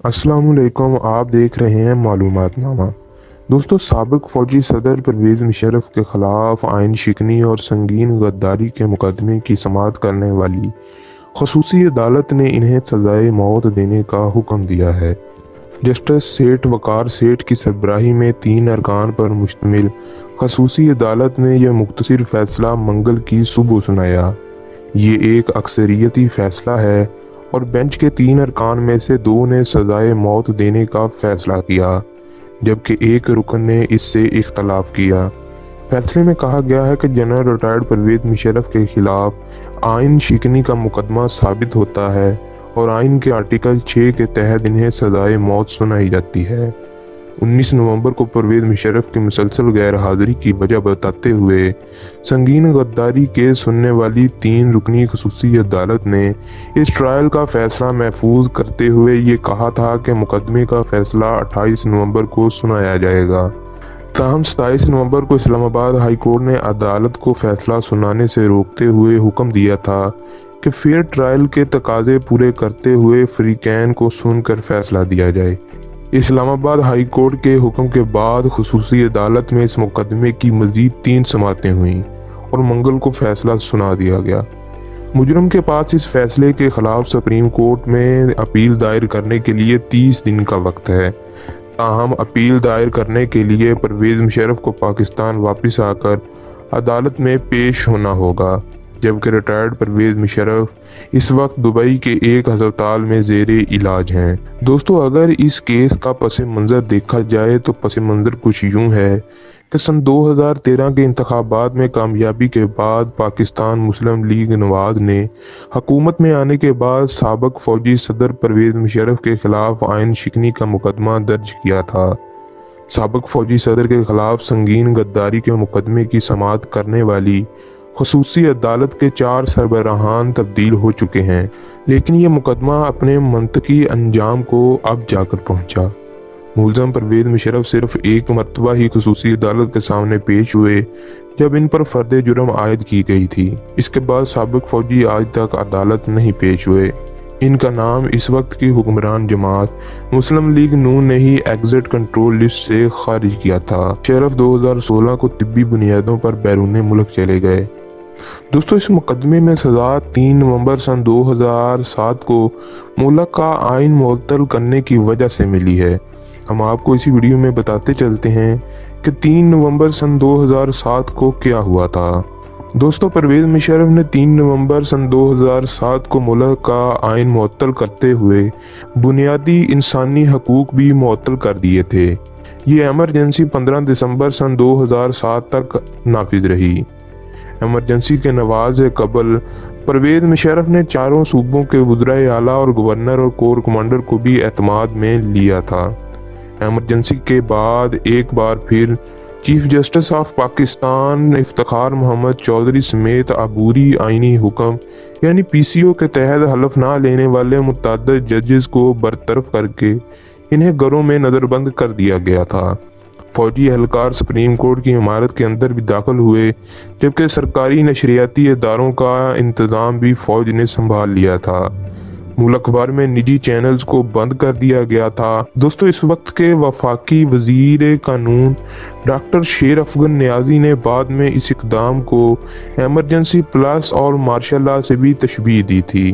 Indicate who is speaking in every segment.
Speaker 1: अस्सलाम वालेकुम। आप देख रहे हैं मालूमात नामा। दोस्तों, साबिक फौजी सदर परवेज़ मुशर्रफ के खिलाफ आइन शिकनी और संगीन गद्दारी के मुकदमे की समाअत करने वाली खसूसी अदालत ने इन्हें सज़ाए मौत देने का हुक्म दिया है। जस्टिस सेठ वकार सेठ की सरबराही में 3 अरकान पर मुश्तमिल खसूसी अदालत ने यह मुख्तसर फ़ैसला मंगल की सुबह सुनाया। ये एक अक्सरियती फ़ैसला है और बेंच के 3 अरकान में से 2 ने सज़ाए मौत देने का फ़ैसला किया, जबकि एक रुकन ने इससे इख्तलाफ किया। फैसले में कहा गया है कि जनरल रिटायर्ड परवेज़ मुशर्रफ के खिलाफ आइन शिकनी का मुकदमा साबित होता है और आइन के आर्टिकल 6 के तहत इन्हें सज़ाए मौत सुनाई जाती है। 19 नवंबर को परवेज़ मुशर्रफ की मुसलसल गैर हाज़िरी की वजह बताते हुए संगीन गद्दारी केस सुनने वाली 3 रुकनी खसूसी अदालत ने इस ट्रायल का फ़ैसला महफूज करते हुए ये कहा था कि मुकदमे का फ़ैसला 28 नवंबर को सुनाया जाएगा। ताहम 27 नवंबर को इस्लामाबाद हाई कोर्ट ने अदालत को फ़ैसला सुनाने से रोकते हुए हुक्म दिया था कि फेयर ट्रायल के तकाजे पूरे करते हुए फ्रीकैन को सुनकर फ़ैसला दिया जाए। इस्लामाबाद हाई कोर्ट के हुक्म के बाद खसूसी अदालत में इस मुकदमे की मज़ीद 3 समाअतें हुईं और मंगल को फ़ैसला सुना दिया गया। मुजरम के पास इस फैसले के ख़िलाफ़ सुप्रीम कोर्ट में अपील दायर करने के लिए 30 दिन का वक्त है। ताहम अपील दायर करने के लिए परवेज़ मुशर्रफ को पाकिस्तान वापस आकर अदालत में पेश होना होगा, जबकि रिटायर्ड परवेज़ मुशर्रफ इस वक्त दुबई के एक अस्पताल में ज़ेरे इलाज हैं। दोस्तों, अगर इस केस का पस मंज़र देखा जाए तो पस मंज़र कुछ यूँ है कि सन 2013 के इंतखाबात में कामयाबी के बाद पाकिस्तान मुस्लिम लीग नवाज़ ने हुकूमत में आने के बाद साबिक फ़ौजी सदर परवेज़ मुशर्रफ के ख़िलाफ़ आइन शिकनी का मुकदमा दर्ज किया था। साबिक फ़ौजी सदर के ख़िलाफ़ संगीन गद्दारी के मुकदमे की समाअत करने वाली खसूसी अदालत के 4 सरबराहान तब्दील हो चुके हैं, लेकिन ये मुकदमा अपने मंतकी अंजाम को अब जाकर पहुंचा। मुलज़म परवेज़ मुशर्रफ सिर्फ एक मरतबा ही खसूसी अदालत के सामने पेश हुए, जब इन पर फ़र्द जुर्म आयद की गई थी। इसके बाद साबिक फ़ौजी आज तक अदालत नहीं पेश हुए। इनका नाम इस वक्त की हुक्मरान जमात मुस्लिम लीग नून ने ही एग्जिट कंट्रोल लिस्ट से खारिज किया था। मुशर्रफ 2016 को तिब्बी बुनियादों पर बैरून मुल्क चले गए। दोस्तों, इस मुकदमे में सज़ा 3 नवंबर सन 2007 को मुल्क का आइन मुअत्तल करने की वजह से मिली है। हम आपको इसी वीडियो में बताते चलते हैं कि 3 नवंबर सन 2007 को क्या हुआ था। दोस्तों, परवेज़ मुशर्रफ ने 3 नवंबर सन 2007 को मुल्क का आइन मुअत्तल करते हुए बुनियादी इंसानी हकूक़ भी मुअत्तल कर दिए थे। ये एमरजेंसी 15 दिसंबर सन 2007 तक नाफिज रही। एमरजेंसी के नवाज से कबल परवेज़ मुशर्रफ ने चारों सूबों के वज़राए आला और गवर्नर और कोर कमांडर को भी एतमाद में लिया था। एमरजेंसी के बाद एक बार फिर chief justice of Pakistan Iftikhar Mohammad Chaudhry समेत अबूरी आइनी हुक्म यानी PCO के तहत हलफ ना लेने वाले मुतअद्दिद जजेस को बरतरफ करके इन्हें घरों में नज़रबंद कर दिया गया था। फौजी एहलकार सुप्रीम कोर्ट की इमारत के अंदर भी दाखिल हुए, जबकि सरकारी नशरियाती इदारों का इंतज़ाम भी फ़ौज ने संभाल लिया था। मुल्क भर में निजी चैनल्स को बंद कर दिया गया था। दोस्तों, इस वक्त के वफाकी वज़ीर कानून डॉक्टर शेर अफगन नियाज़ी ने बाद में इस इक़दाम को एमरजेंसी प्लस और मार्शल लॉ से भी तशबीह दी थी।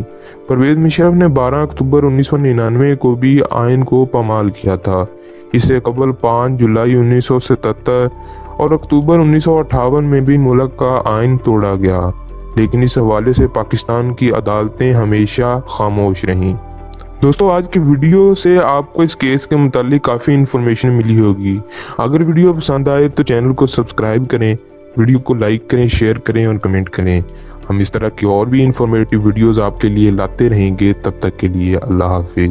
Speaker 1: परवेज़ मुशर्रफ ने 12 अक्टूबर 1999 को भी आइन को पामाल किया था। इससे कबल 5 जुलाई 1977 और अक्टूबर 1958 में भी मुल्क का आइन तोड़ा गया, लेकिन इस हवाले से पाकिस्तान की अदालतें हमेशा खामोश रहीं। दोस्तों, आज की वीडियो से आपको इस केस के मुतालिक काफ़ी इन्फॉर्मेशन मिली होगी। अगर वीडियो पसंद आए तो चैनल को सब्सक्राइब करें, वीडियो को लाइक करें, शेयर करें और कमेंट करें। हम इस तरह की और भी इंफॉर्मेटिव वीडियोज़ आपके लिए लाते रहेंगे। तब तक के लिए अल्लाह हाफिज़।